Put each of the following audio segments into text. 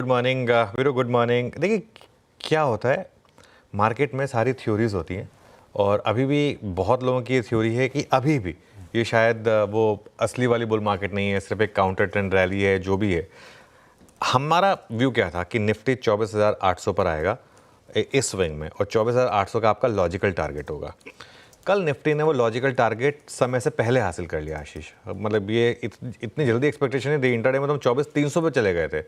Morning Veeru, good morning. देखिए क्या होता है, मार्केट में सारी थ्योरीज होती हैं और अभी भी बहुत लोगों की ये थ्योरी है कि अभी भी ये शायद वो असली वाली बुल मार्केट नहीं है, सिर्फ एक काउंटर ट्रेंड रैली है। जो भी है, हमारा व्यू क्या था कि निफ्टी 24,800 पर आएगा इस स्विंग में और 24,800 का आपका लॉजिकल टारगेट होगा। कल निफ्टी ने वो लॉजिकल टारगेट समय से पहले हासिल कर लिया आशीष। मतलब ये इतनी जल्दी एक्सपेक्टेशन नहीं थी। इंटरडे में तो हम 24,300 पे चले गए थे।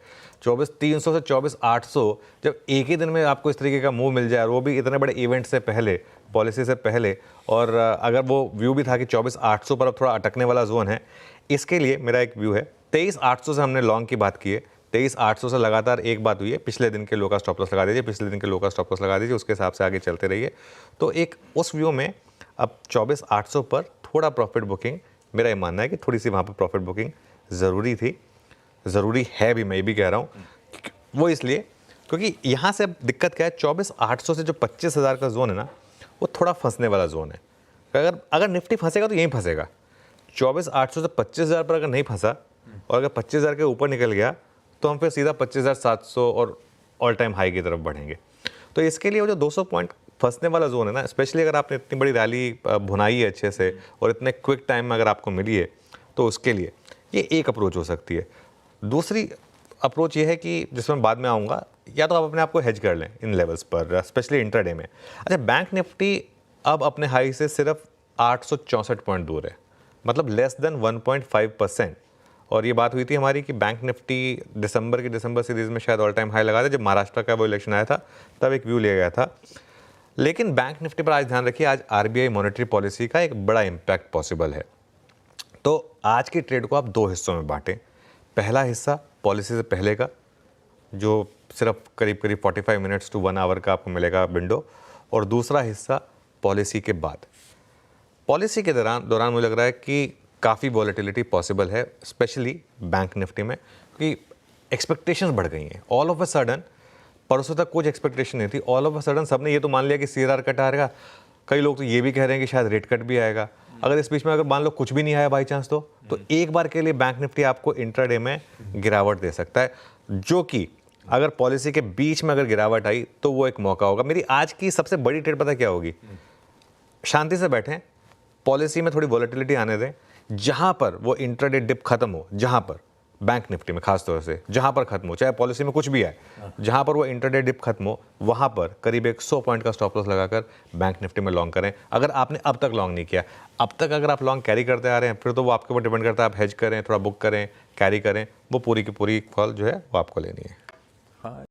24,300 से 24,800 जब एक ही दिन में आपको इस तरीके का मूव मिल जाए और वो भी इतने बड़े इवेंट से पहले, पॉलिसी से पहले, और अगर वो व्यू भी था कि 24,800 पर अब थोड़ा अटकने वाला जोन है, इसके लिए मेरा एक व्यू है 23,800 से हमने लॉन्ग की बात की है। 23,800 से लगातार एक बात हुई है, पिछले दिन के लो का स्टॉप लॉस लगा दीजिए, पिछले दिन के लो का स्टॉप लॉस लगा दीजिए, उसके हिसाब से आगे चलते रहिए। तो एक उस व्यू में अब 24,800 पर थोड़ा प्रॉफिट बुकिंग, मेरा ये मानना है कि थोड़ी सी वहाँ पर प्रॉफिट बुकिंग ज़रूरी थी, ज़रूरी है भी, मैं ये भी कह रहा हूँ। वो इसलिए क्योंकि यहाँ से अब दिक्कत क्या है, 24,800 से जो 25,000 का जोन है ना, वो थोड़ा फंसने वाला जोन है। अगर निफ्टी फंसेगा तो यहीं फंसेगा। 24,800 से 25,000 पर अगर नहीं फंसा और अगर 25,000 के ऊपर निकल गया तो हम फिर सीधा 25,700 और ऑल टाइम हाई की तरफ बढ़ेंगे। तो इसके लिए वो जो 200 पॉइंट फंसने वाला जोन है ना, स्पेशली अगर आपने इतनी बड़ी रैली भुनाई है अच्छे से और इतने क्विक टाइम में अगर आपको मिली है, तो उसके लिए ये एक अप्रोच हो सकती है। दूसरी अप्रोच ये है कि जिसमें बाद में आऊँगा, या तो आप अपने आप को हेज कर लें इन लेवल्स पर, स्पेशली इंट्राडे में। अच्छा, बैंक निफ्टी अब अपने हाई से सिर्फ 864 पॉइंट दूर है, मतलब लेस देन 1.5%। और ये बात हुई थी हमारी कि बैंक निफ्टी दिसंबर सीरीज में शायद ऑल टाइम हाई लगा था, जब महाराष्ट्र का वो इलेक्शन आया था, तब एक व्यू लिया गया था। लेकिन बैंक निफ्टी पर आज ध्यान रखिए, आज आरबीआई मॉनेटरी पॉलिसी का एक बड़ा इम्पैक्ट पॉसिबल है। तो आज की ट्रेड को आप दो हिस्सों में बांटें। पहला हिस्सा पॉलिसी से पहले का, जो सिर्फ करीब 45 मिनट्स टू 1 आवर का आपको मिलेगा विंडो, और दूसरा हिस्सा पॉलिसी के बाद। पॉलिसी के दौरान मुझे लग रहा है कि काफ़ी वॉलेटिलिटी पॉसिबल है, स्पेशली बैंक निफ्टी में, क्योंकि एक्सपेक्टेशंस बढ़ गई हैं। ऑल ऑफ अ सडन, परसों तक कुछ एक्सपेक्टेशन नहीं थी, ऑल ऑफ अ सडन सबने ये तो मान लिया कि सीआरआर कट आएगा। कई लोग तो ये भी कह रहे हैं कि शायद रेट कट भी आएगा। अगर इस बीच में अगर मान लो कुछ भी नहीं आया बाई चांस, तो एक बार के लिए बैंक निफ्टी आपको इंट्राडे में गिरावट दे सकता है, जो कि अगर पॉलिसी के बीच में अगर गिरावट आई तो वो एक मौका होगा। मेरी आज की सबसे बड़ी ट्रेड पता क्या होगी, शांति से बैठें, पॉलिसी में थोड़ी वॉलेटिलिटी आने दें, जहां पर वो इंट्राडे डिप खत्म हो, जहां पर बैंक निफ्टी में खास तौर से जहां पर खत्म हो, चाहे पॉलिसी में कुछ भी है, जहां पर वो इंट्राडे डिप खत्म हो, वहां पर करीब 100 पॉइंट का स्टॉप लॉस लगाकर बैंक निफ्टी में लॉन्ग करें। अगर आपने अब तक लॉन्ग नहीं किया, अब तक अगर आप लॉन्ग कैरी करते आ रहे हैं, फिर तो वो आपके ऊपर डिपेंड करता है, आप हेज करें, थोड़ा बुक करें, कैरी करें, वो पूरी की पूरी कॉल जो है वो आपको लेनी है।